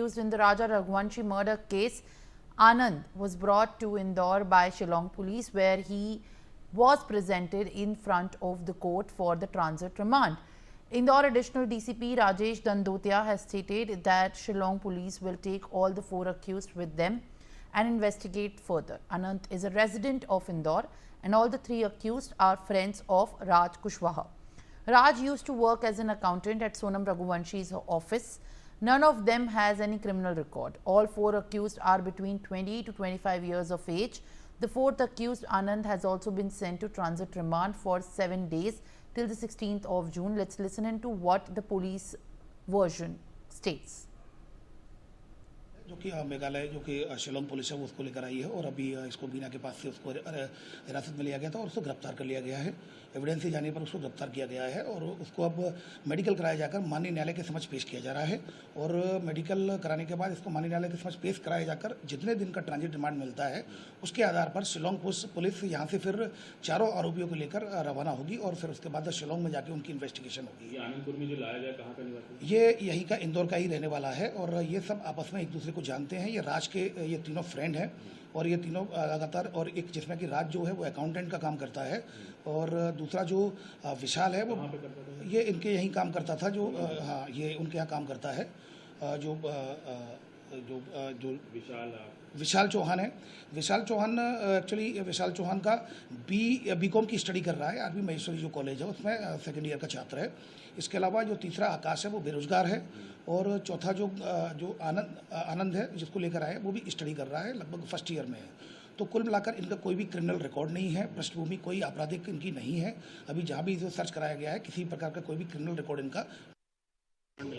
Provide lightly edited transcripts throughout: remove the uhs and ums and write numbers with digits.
accused in the Raja Raghuvanshi murder case, Anand, was brought to Indore by Shillong police, where he was presented in front of the court for the transit remand. Indore Additional DCP Rajesh Dandotia has stated that Shillong police will take all the 4 accused with them and investigate further. Anand is a resident of Indore and all the 3 accused are friends of Raj Kushwaha. Raj used to work as an accountant at Sonam Raghuvanshi's office. None of them has any criminal record. All 4 accused are between 20 to 25 years of age. The 4th accused, Anand, has also been sent to transit remand for 7 days till the 16th of June. Let's listen into what the police version states. जो कि मेघालय जो कि Shillong police है वो उसको लेकर आई है और अभी इसको बीना के पास से उसको हिरासत में लिया गया था और उसको गिरफ्तार कर लिया गया है। एविडेंस से जाने पर उसको गिरफ्तार किया गया है और उसको अब मेडिकल कराया जाकर माननीय न्यायालय के समक्ष पेश किया जा रहा है और मेडिकल कराने के बाद इसको माननीय न्यायालय के समक्ष पेश कराया जाकर जितने दिन का ट्रांजिट रिमांड मिलता है उसके आधार पर शिलोंग पुलिस यहाँ से फिर 4 आरोपियों को लेकर रवाना होगी और फिर उसके बाद शिलोंग में जाके उनकी इन्वेस्टिगेशन होगी। आनंदपुर में जो लाया गया कहाँ का निवासी? ये यहीं का इंदौर का ही रहने वाला है और ये सब आपस में एक दूसरे को जानते हैं। ये राज के ये तीनों फ्रेंड हैं और ये तीनों लगातार, और एक जिसमें कि राज जो है वो अकाउंटेंट का काम करता है और दूसरा जो विशाल है वो ये इनके यहीं काम करता था, जो हाँ ये उनके यहाँ काम करता है। जो विशाल चौहान है। विशाल चौहान एक्चुअली विशाल चौहान का बीकॉम की स्टडी कर रहा है आरबी महेश्वरी जो कॉलेज है उसमें सेकेंड ईयर का छात्र है। इसके अलावा जो तीसरा आकाश है वो बेरोजगार है और चौथा जो आनंद है जिसको लेकर आए वो भी स्टडी कर रहा है, लगभग फर्स्ट ईयर में है। तो कुल मिलाकर इनका कोई भी क्रिमिनल रिकॉर्ड नहीं है, पृष्ठभूमि कोई आपराधिक इनकी नहीं है। अभी जहाँ भी इसे सर्च कराया गया है किसी प्रकार का कोई भी क्रिमिनल रिकॉर्ड इनका।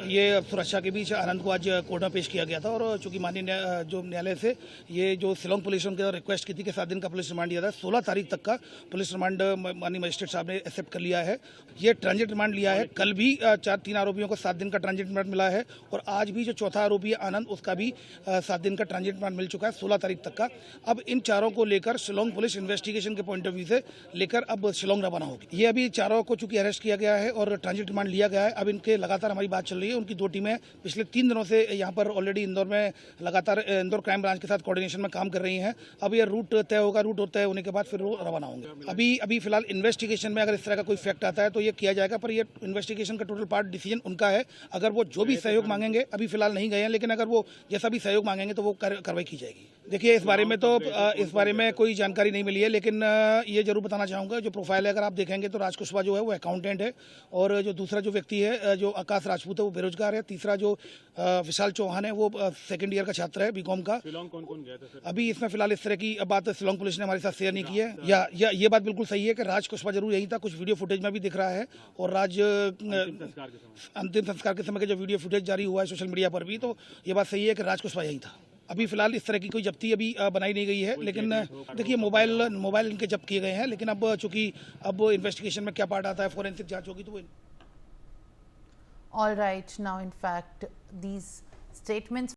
ये सुरक्षा के बीच आनंद को आज कोर्ट में पेश किया गया था और चूंकि माननीय जो न्यायालय से ये जो शिलोंग पुलिस उनके रिक्वेस्ट की थी कि 7 दिन का पुलिस रिमांड दिया था, 16 तारीख तक का पुलिस रिमांड माननीय मजिस्ट्रेट साहब ने एक्सेप्ट कर लिया है। ये ट्रांजिट रिमांड लिया है। कल भी 3 आरोपियों को 7 दिन का ट्रांजिट रिमांड मिला है और आज भी जो चौथा आरोपी है आनंद उसका भी 7 दिन का ट्रांजिट रिमांड मिल चुका है 16 तारीख तक का। अब इन चारों को लेकर शिलोंग पुलिस इन्वेस्टिगेशन के पॉइंट ऑफ व्यू से लेकर अब शिलोंग रवाना होगी। ये अभी चारों को चूंकि अरेस्ट किया गया है और ट्रांजिट रिमांड लिया गया है। अब इनके लगातार हमारी बात चल रही है। उनकी 2 टीमें पिछले 3 दिनों से यहाँ पर ऑलरेडी इंदौर में लगातार इंदौर क्राइम ब्रांच के साथ कोऑर्डिनेशन में काम कर रही हैं। अब ये रूट तय होगा, रूट तय होने के बाद फिर वो रवाना होंगे। अभी फिलहाल इन्वेस्टिगेशन में अगर इस तरह का कोई फैक्ट आता है तो ये किया जाएगा, पर ये इन्वेस्टिगेशन का टोटल पार्ट डिसीजन उनका है। अगर वो जो भी सहयोग मांगेंगे, अभी फिलहाल नहीं गए हैं, लेकिन अगर वो जैसा भी सहयोग मांगेंगे तो वो कार्रवाई की जाएगी। देखिए इस बारे में कोई जानकारी नहीं मिली है, लेकिन ये जरूर बताना चाहूँगा जो प्रोफाइल है अगर आप देखेंगे तो राज कुशवाहा जो है वो अकाउंटेंट है और जो दूसरा जो व्यक्ति है जो आकाश राजपूत है वो बेरोजगार है। तीसरा जो विशाल चौहान है वो सेकंड ईयर का छात्र है बीकॉम का। कौन गया था सर? अभी इसमें फिलहाल इस तरह की बात शिलोंग पुलिस ने हमारे साथ शेयर नहीं की है। या ये बात बिल्कुल सही है कि राज कुशवाहा जरूर यही था, कुछ वीडियो फुटेज में भी दिख रहा है और राज अंतिम संस्कार के समय का जो वीडियो फुटेज जारी हुआ है सोशल मीडिया पर भी, तो ये बात सही है कि राज कुशवाहा यही था। अभी फिलहाल इस तरह की कोई जब्ती अभी बनाई नहीं गई है, लेकिन देखिए मोबाइल इनके जब्त किए गए हैं, लेकिन अब चूंकि अब इन्वेस्टिगेशन में क्या पार्ट आता है, फोरेंसिक जांच होगी तो वो। All right, now in fact these statements